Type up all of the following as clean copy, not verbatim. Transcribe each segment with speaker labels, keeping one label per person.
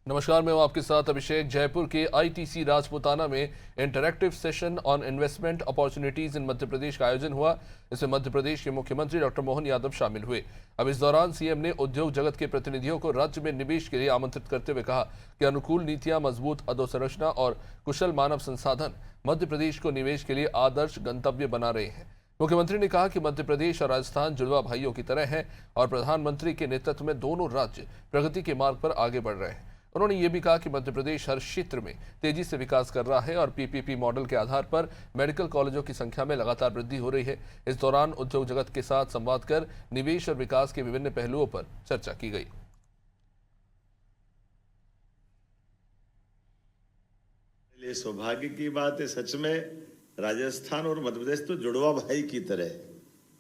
Speaker 1: नमस्कार, मैं हूं आपके साथ अभिषेक। जयपुर के आईटीसी राजपुताना में interactive session on investment opportunities in Madhya Pradesh का आयोजन हुआ। इसमें मध्य प्रदेश के मुख्यमंत्री डॉक्टर मोहन यादव शामिल हुए। अब इस दौरान सीएम ने उद्योग जगत के प्रतिनिधियों को राज्य में निवेश के लिए आमंत्रित करते हुए कहा कि अनुकूल नीतियां, मजबूत अधोसंरचना और कुशल मानव संसाधन मध्य प्रदेश को निवेश के लिए आदर्श गंतव्य बना रहे हैं। मुख्यमंत्री ने कहा कि मध्य प्रदेश और राजस्थान जुड़वा भाइयों की तरह हैं और प्रधानमंत्री के नेतृत्व में दोनों राज्य प्रगति के मार्ग पर आगे बढ़ रहे हैं। उन्होंने ये भी कहा कि मध्य प्रदेश हर क्षेत्र में तेजी से विकास कर रहा है और पीपीपी मॉडल के आधार पर मेडिकल कॉलेजों की संख्या में लगातार वृद्धि हो रही है। इस दौरान उद्योग जगत के साथ संवाद कर निवेश और विकास के विभिन्न पहलुओं पर चर्चा की गई।
Speaker 2: ये सौभाग्य की बात है, सच में राजस्थान और मध्य प्रदेश तो जुड़वा भाई की तरह,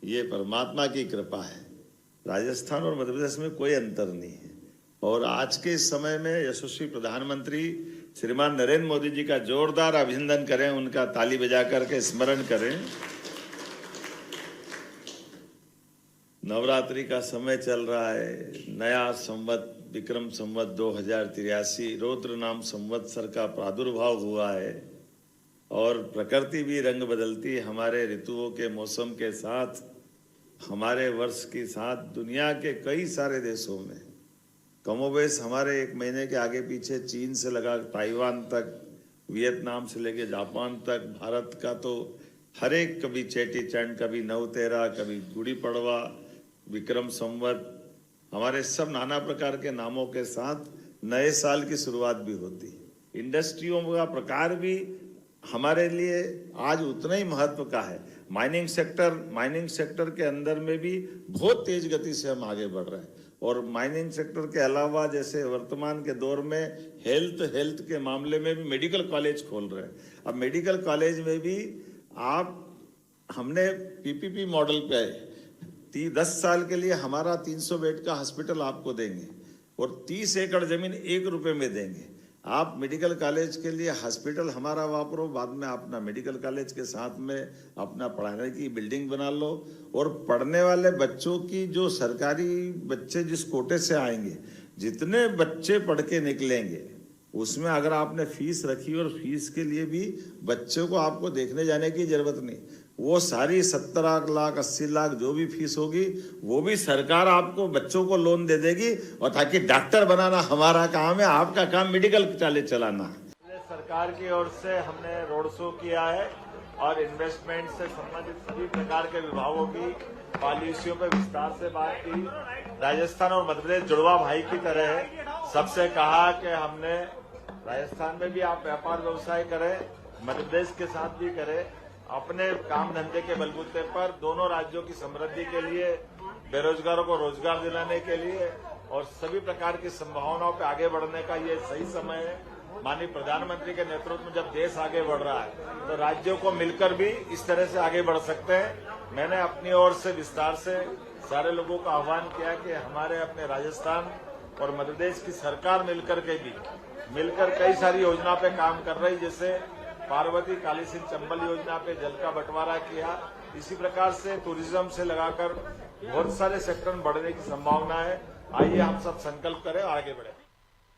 Speaker 2: ये परमात्मा की कृपा है। राजस्थान और मध्य प्रदेश में कोई अंतर नहीं है। और आज के इस समय में यशस्वी प्रधानमंत्री श्रीमान नरेंद्र मोदी जी का जोरदार अभिनंदन करें, उनका ताली बजा करके स्मरण करें। नवरात्रि का समय चल रहा है, नया संवत विक्रम संवत 2083 रौद्र नाम संवत्सर का प्रादुर्भाव हुआ है और प्रकृति भी रंग बदलती, हमारे ऋतुओं के मौसम के साथ, हमारे वर्ष के साथ दुनिया के कई सारे देशों में कमोबेश हमारे एक महीने के आगे पीछे, चीन से लगा ताइवान तक, वियतनाम से लेके जापान तक, भारत का तो हर एक, कभी चेटी चंड, कभी नवतेरा, कभी गुड़ी पड़वा, विक्रम संवत, हमारे सब नाना प्रकार के नामों के साथ नए साल की शुरुआत भी होती है। इंडस्ट्रियों का प्रकार भी हमारे लिए आज उतना ही महत्व का है। माइनिंग सेक्टर के अंदर में भी बहुत तेज गति से हम आगे बढ़ रहे हैं। और माइनिंग सेक्टर के अलावा जैसे वर्तमान के दौर में हेल्थ के मामले में भी मेडिकल कॉलेज खोल रहे हैं। अब मेडिकल कॉलेज में भी हमने पीपीपी मॉडल पे 10 साल के लिए हमारा 300 बेड का हॉस्पिटल आपको देंगे और 30 एकड़ जमीन 1 रुपए में देंगे। आप मेडिकल कॉलेज के लिए हॉस्पिटल हमारा वापरो, बाद में अपना मेडिकल कॉलेज के साथ में अपना पढ़ाने की बिल्डिंग बना लो। और पढ़ने वाले बच्चों की, जो सरकारी बच्चे जिस कोटे से आएंगे, जितने बच्चे पढ़ के निकलेंगे, उसमें अगर आपने फीस रखी और फीस के लिए भी बच्चों को आपको देखने जाने की जरूरत नहीं, वो सारी 70 लाख 80 लाख जो भी फीस होगी वो भी सरकार आपको बच्चों को लोन दे देगी। और ताकि डॉक्टर बनाना हमारा काम है, आपका काम मेडिकल कॉलेज चलाना है।
Speaker 3: सरकार की ओर से हमने रोड शो किया है और इन्वेस्टमेंट से संबंधित सभी प्रकार के विभागों की पॉलिसियों पर विस्तार से बात की। राजस्थान और मध्य प्रदेश जुड़वा भाई की तरह है। सबसे कहा कि हमने राजस्थान में भी आप व्यापार व्यवसाय करें, मध्य प्रदेश के साथ भी करें, अपने काम धंधे के बलबूते पर दोनों राज्यों की समृद्धि के लिए, बेरोजगारों को रोजगार दिलाने के लिए और सभी प्रकार की संभावनाओं पे आगे बढ़ने का ये सही समय है। माननीय प्रधानमंत्री के नेतृत्व में जब देश आगे बढ़ रहा है तो राज्यों को मिलकर भी इस तरह से आगे बढ़ सकते हैं। मैंने अपनी ओर से विस्तार से सारे लोगों का आह्वान किया कि हमारे अपने राजस्थान और मध्य प्रदेश की सरकार मिलकर कई सारी योजना पे काम कर रही, जैसे पार्वती काली सिंह चंबल योजना पे जल का बंटवारा किया। इसी प्रकार से टूरिज्म से लगाकर बहुत सारे सेक्टर बढ़ने की संभावना है। आइए हम सब संकल्प करें और आगे बढ़े।